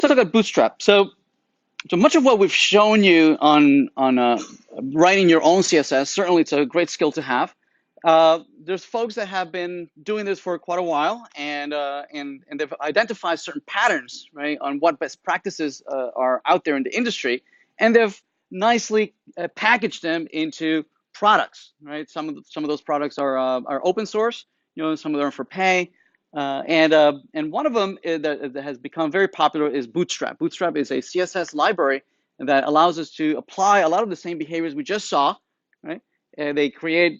let's look at Bootstrap. So much of what we've shown you on writing your own CSS, certainly it's a great skill to have. There's folks that have been doing this for quite a while, and they've identified certain patterns, right, on what best practices are out there in the industry, and they've nicely packaged them into products, right? Some of those products are open source, some of them are for pay. And one of them that has become very popular is Bootstrap. Bootstrap is a CSS library that allows us to apply a lot of the same behaviors we just saw, right? They create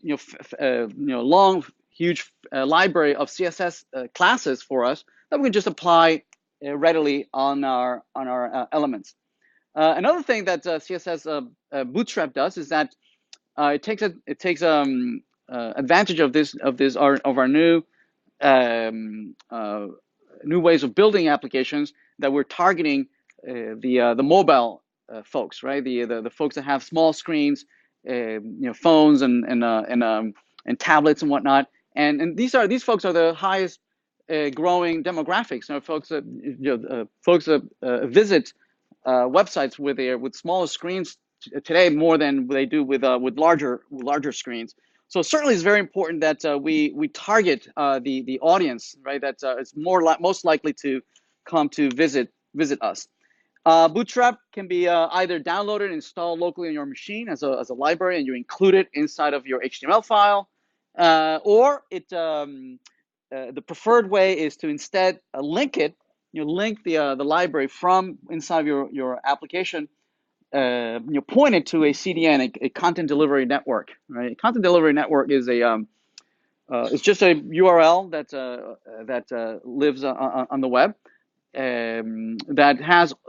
long, huge library of CSS classes for us that we can just apply readily on our elements. Another thing that CSS Bootstrap does is that it takes advantage of our new new ways of building applications that we're targeting the mobile folks, right? The folks that have small screens, phones and tablets and whatnot. And these folks are the highest growing demographics. Folks that visit websites with smaller screens today more than they do with larger screens. So certainly it's very important that we target the audience, right? That is most likely to come to visit us. Bootstrap can be either downloaded and installed locally on your machine as a library, and you include it inside of your HTML file, or the preferred way is to instead link it. Link the library from inside of your application. Point it to a CDN, a content delivery network. Right? A content delivery network is it's just a URL that lives on the web, that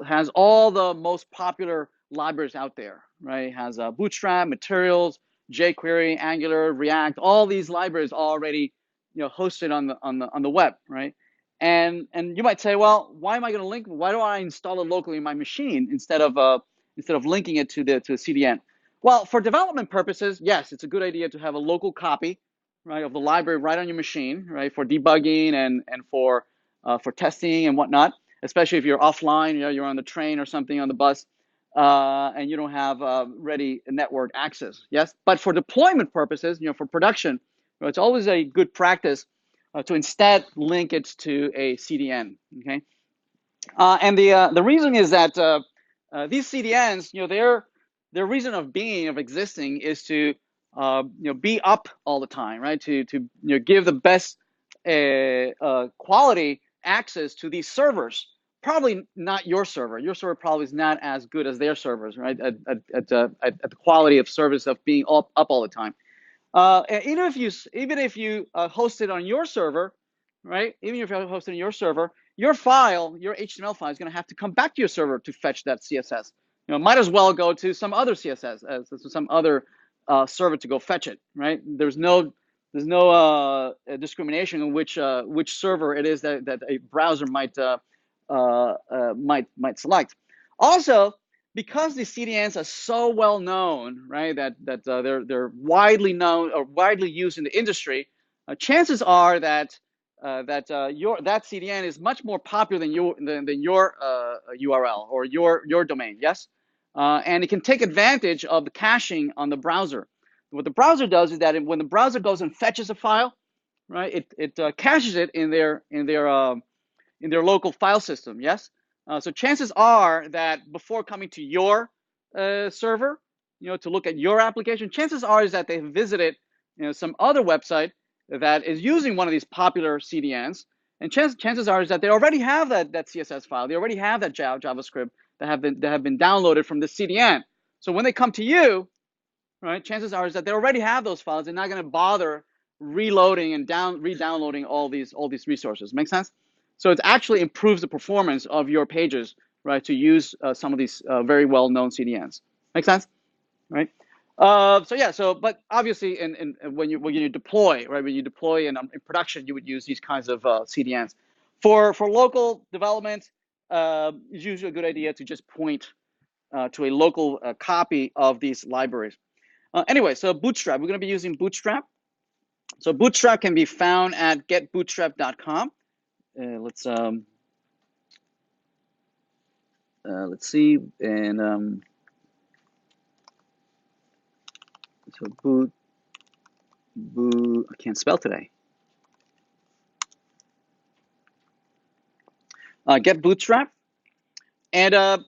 has all the most popular libraries out there. Right? It has Bootstrap, Materials, jQuery, Angular, React. All these libraries already hosted on the web. Right? And you might say, well, why am I going to link? Why do I install it locally in my machine instead of linking it to a CDN? Well, for development purposes, yes, it's a good idea to have a local copy, right, of the library right on your machine, right, for debugging and for testing and whatnot. Especially if you're offline, you're on the train or something, on the bus, and you don't have ready network access. Yes, but for deployment purposes, for production, it's always a good practice to instead link it to a CDN. Okay, and the reason is that these CDNs, their reason of being, of existing, is to be up all the time, right? To give the best quality access to these servers. Probably not your server. Your server probably is not as good as their servers, right? At the quality of service of being up all the time. Even if you host it on your server, right? Even if you host it on your server, your file, your HTML file, is going to have to come back to your server to fetch that CSS. Might as well go to some other CSS, some other server to go fetch it, right? There's no discrimination in which server it is that a browser might select. Also, because the CDNs are so well known, right, that they're widely known or widely used in the industry, chances are that that CDN is much more popular than your URL or your domain. Yes, and it can take advantage of the caching on the browser. What the browser does is that when the browser goes and fetches a file, right, it caches it in their local file system. Yes. So chances are that before coming to your server, to look at your application, chances are is that they visited, some other website that is using one of these popular CDNs, and chances are is that they already have that CSS file. They already have that JavaScript that have been downloaded from the CDN. So when they come to you, right, chances are is that they already have those files. They're not going to bother reloading and re-downloading all these resources. Make sense? So it actually improves the performance of your pages, right, to use some of these very well-known CDNs. Make sense? Right? But obviously, when you deploy, right, when you deploy in production, you would use these kinds of CDNs. For local development, it's usually a good idea to just point to a local copy of these libraries. Anyway, so Bootstrap, we're going to be using Bootstrap. So Bootstrap can be found at getbootstrap.com. Let's let's see, and so I can't spell today. Get Bootstrap, and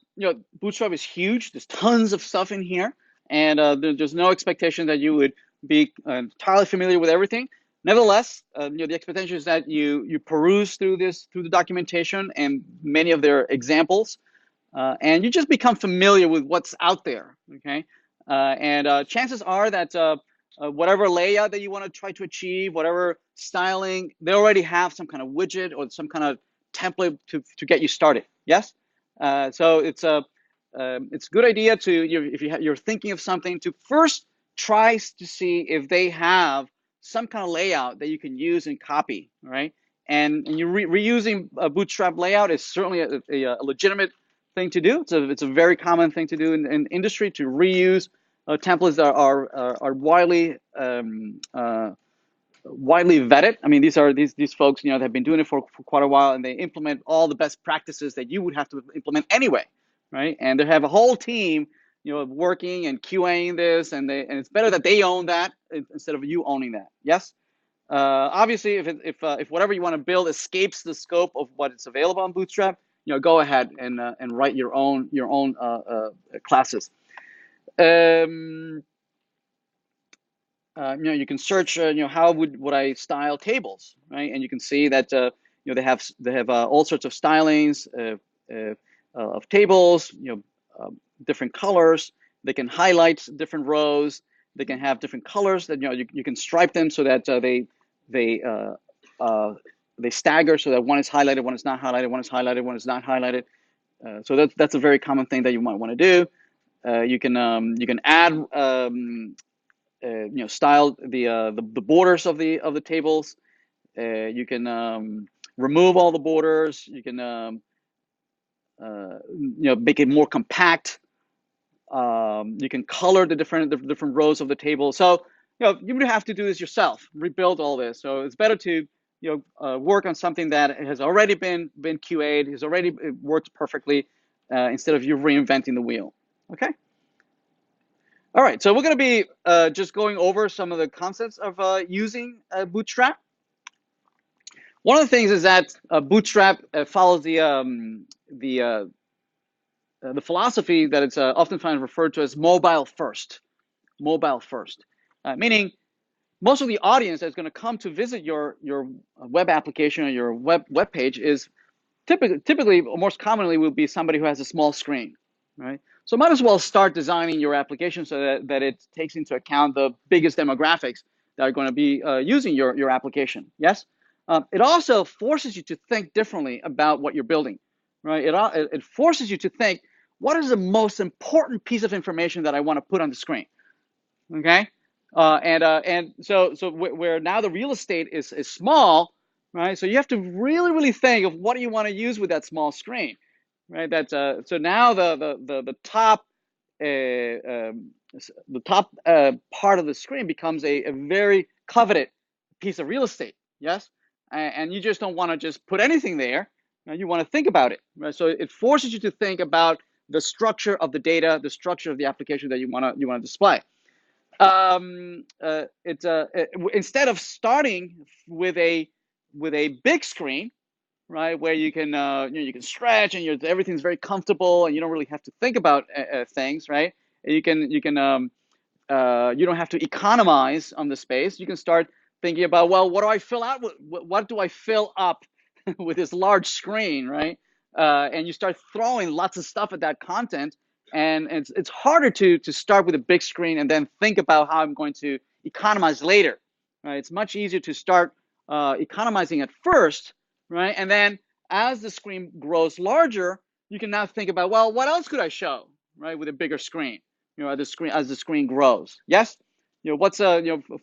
Bootstrap is huge. There's tons of stuff in here, and there's no expectation that you would be entirely familiar with everything. Nevertheless, the expectation is that you peruse through the documentation and many of their examples, and you just become familiar with what's out there. Okay, and chances are that whatever layout that you want to try to achieve, whatever styling, they already have some kind of widget or some kind of template to get you started. Yes, so it's a good idea to if you're thinking of something to first try to see if they have some kind of layout that you can use and copy, right? And you reusing a Bootstrap layout is certainly a legitimate thing to do. It's a very common thing to do in industry to reuse templates that are widely vetted. I mean, these folks, that have been doing it for quite a while, and they implement all the best practices that you would have to implement anyway, right? And they have a whole team, working and QAing this, and it's better that they own that instead of you owning that. Yes. Obviously, if whatever you want to build escapes the scope of what is available on Bootstrap, go ahead and write your own classes. You can search, how would I style tables, right? And you can see that they have all sorts of stylings of tables, different colors. They can highlight different rows. They can have different colors that you can stripe them so that they stagger, so that one is highlighted, one is not highlighted, one is highlighted, one is not highlighted. So that's a very common thing that you might want to do. You can add style the borders of the tables. You can remove all the borders. You can make it more compact. You can color the different rows of the table. So you would have to do this yourself, rebuild all this. So it's better to work on something that has already been QA'd, has already worked perfectly, instead of you reinventing the wheel. Okay. All right, so we're going to be just going over some of the concepts of using Bootstrap. One of the things is that Bootstrap follows the philosophy that it's oftentimes referred to as mobile first. Mobile first, meaning most of the audience that's going to come to visit your web application or your web page is typically, or most commonly, will be somebody who has a small screen, right? So might as well start designing your application so that it takes into account the biggest demographics that are going to be using your application. Yes? It also forces you to think differently about what you're building, right? It forces you to think, what is the most important piece of information that I want to put on the screen? Okay, and so where now the real estate is small, right? So you have to really think of what do you want to use with that small screen, right? That's so now the top part of the screen becomes a very coveted piece of real estate. Yes, and you just don't want to just put anything there. Right? You want to think about it, right? So it forces you to think about the structure of the data, the structure of the application that you want to display. Instead of starting with a big screen, right, where you can you can stretch and everything's very comfortable and you don't really have to think about things, right? You don't have to economize on the space. You can start thinking about, well, what do I fill out with? What do I fill up with this large screen, right? And you start throwing lots of stuff at that content, and it's harder to start with a big screen and then think about how I'm going to economize later, right? It's much easier to start economizing at first, right? And then as the screen grows larger, you can now think about, well, what else could I show, right, with a bigger screen? As the screen grows. Yes, what's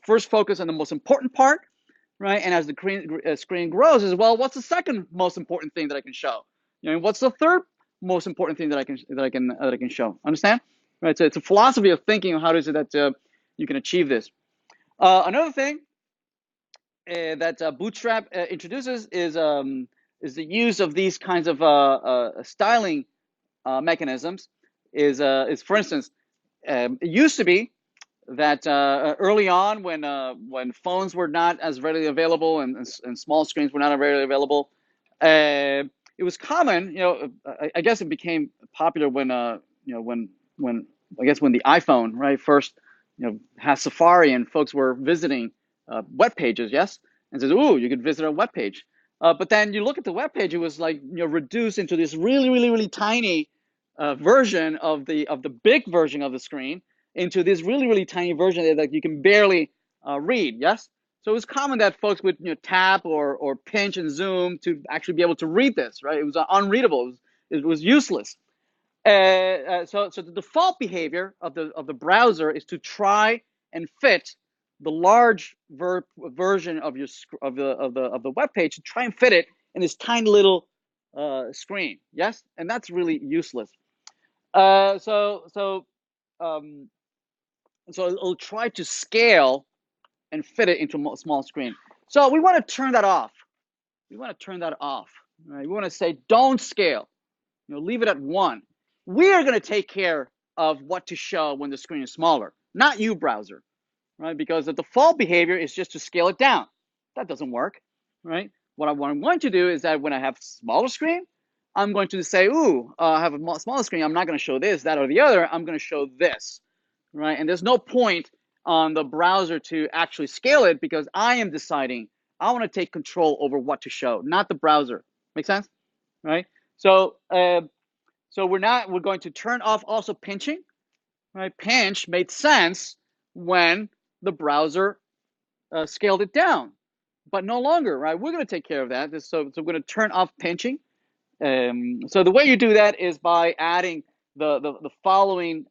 first focus on the most important part, right? And as the screen grows as well, what's the second most important thing that I can show? What's the third most important thing that I can show? Understand? Right. So it's a philosophy of thinking. How is it that you can achieve this? Another thing that Bootstrap introduces is the use of these kinds of styling mechanisms is for instance, it used to be that early on when phones were not as readily available and small screens were not readily available, it was common. I guess it became popular when when I guess when the iPhone right first has Safari and folks were visiting web pages, yes, and says, "Ooh, you could visit a web page." But then you look at the web page; it was like reduced into this really tiny version of the big version of the screen into this really tiny version that like you can barely read. Yes, so it was common that folks would tap or pinch and zoom to actually be able to read this. Right, it was unreadable. It was useless. So the default behavior of the browser is to try and fit the large version of your of the web page, to try and fit it in this tiny little screen. Yes, and that's really useless. Uh, so so um, so it'll try to scale and fit it into a small screen. So we want to turn that off. We want to turn that off. Right? We want to say don't scale. Leave it at 1. We are going to take care of what to show when the screen is smaller, not you, browser, right? Because the default behavior is just to scale it down. That doesn't work, right? What I'm going to do is that when I have smaller screen, I'm going to say, ooh, I have a smaller screen. I'm not going to show this, that, or the other. I'm going to show this, right? And there's no point on the browser to actually scale it because I am deciding. I want to take control over what to show, not the browser. Make sense, right? So we're going to turn off also pinching, right? Pinch made sense when the browser scaled it down, but no longer, right? We're going to take care of that. So we're going to turn off pinching. So the way you do that is by adding the following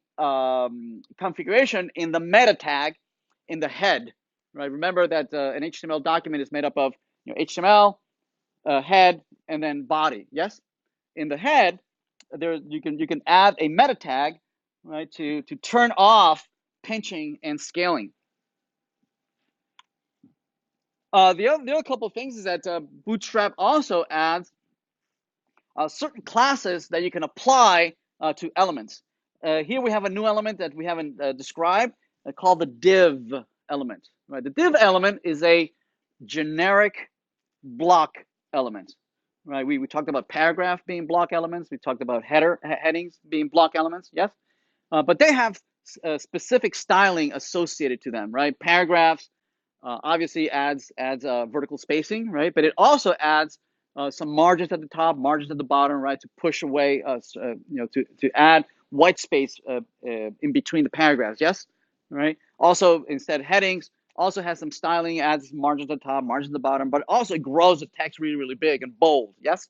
configuration in the meta tag in the head, right? Remember that an HTML document is made up of HTML, head, and then body. Yes, in the head, there you can add a meta tag, right, to turn off pinching and scaling. The other couple of things is that Bootstrap also adds certain classes that you can apply to elements. Here we have a new element that we haven't described called the div element. Right, the div element is a generic block element. Right, we talked about paragraph being block elements. We talked about headings being block elements. Yes, but they have specific styling associated to them. Right, paragraphs obviously adds vertical spacing, right? But it also adds some margins at the top, margins at the bottom, right? To push away, to add white space in between the paragraphs. Yes, right. Also, instead headings also has some styling, adds margins at the top, margins at the bottom, but also it grows the text really big and bold. Yes,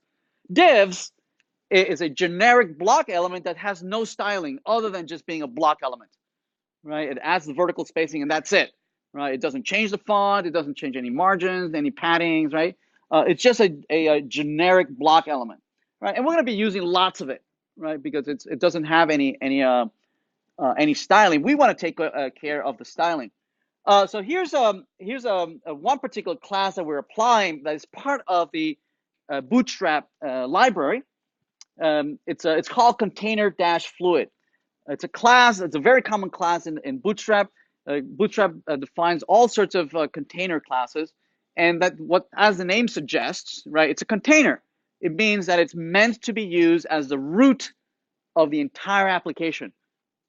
divs is a generic block element that has no styling other than just being a block element, right? It adds the vertical spacing and that's it, right? It doesn't change the font. It doesn't change any margins, any paddings, right? It's just a generic block element, right? And we're going to be using lots of it, right? Because it doesn't have any styling. We want to take care of the styling. So here's one particular class that we're applying that is part of the Bootstrap library. It's called container-fluid. It's a class. It's a very common class in Bootstrap. Bootstrap defines all sorts of container classes, and that what, as the name suggests, right? It's a container. It means that it's meant to be used as the root of the entire application.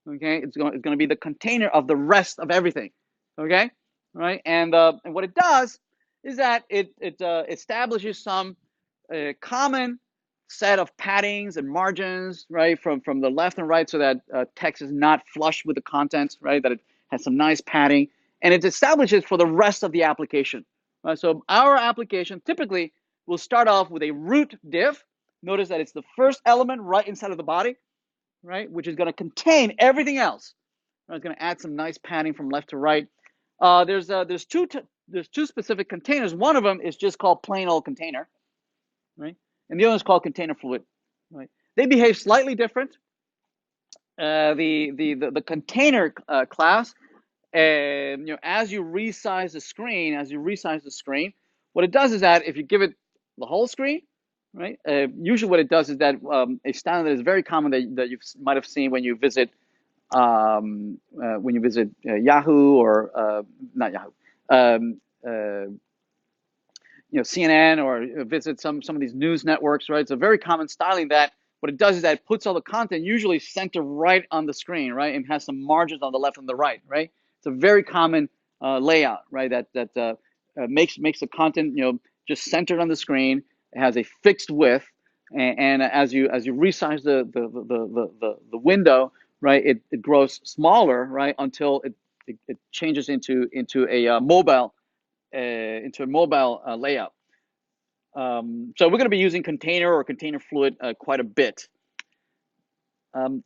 Okay, it's going to be the container of the rest of everything. Okay, right? And what it does is that it establishes some common set of paddings and margins, right, from the left and right, so that text is not flush with the content, right, that it has some nice padding, and it establishes for the rest of the application. Right? So our application typically will start off with a root div. Notice that it's the first element right inside of the body, right, which is going to contain everything else. Right? It's going to add some nice padding from left to right. There's two specific containers. One of them is just called plain old container, right? And the other is called container fluid, right? They behave slightly different. The container class, as you resize the screen, what it does is that if you give it the whole screen, right? Usually what it does is that a style that is very common that you might have seen when you visit Yahoo or not Yahoo, um, CNN, or visit some of these news networks, right? It's a very common styling that what it does is that it puts all the content usually center right on the screen, right? And has some margins on the left and the right, right? It's a very common layout, right? That makes the content just centered on the screen. It has a fixed width, and as you resize the window, right, it grows smaller, right, until it changes into a mobile layout. So we're going to be using container or container fluid quite a bit.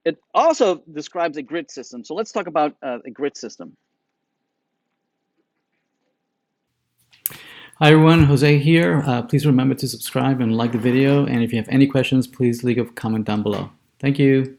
It also describes a grid system. So let's talk about a grid system. Hi everyone, Jose here. Please remember to subscribe and like the video. And if you have any questions, please leave a comment down below. Thank you.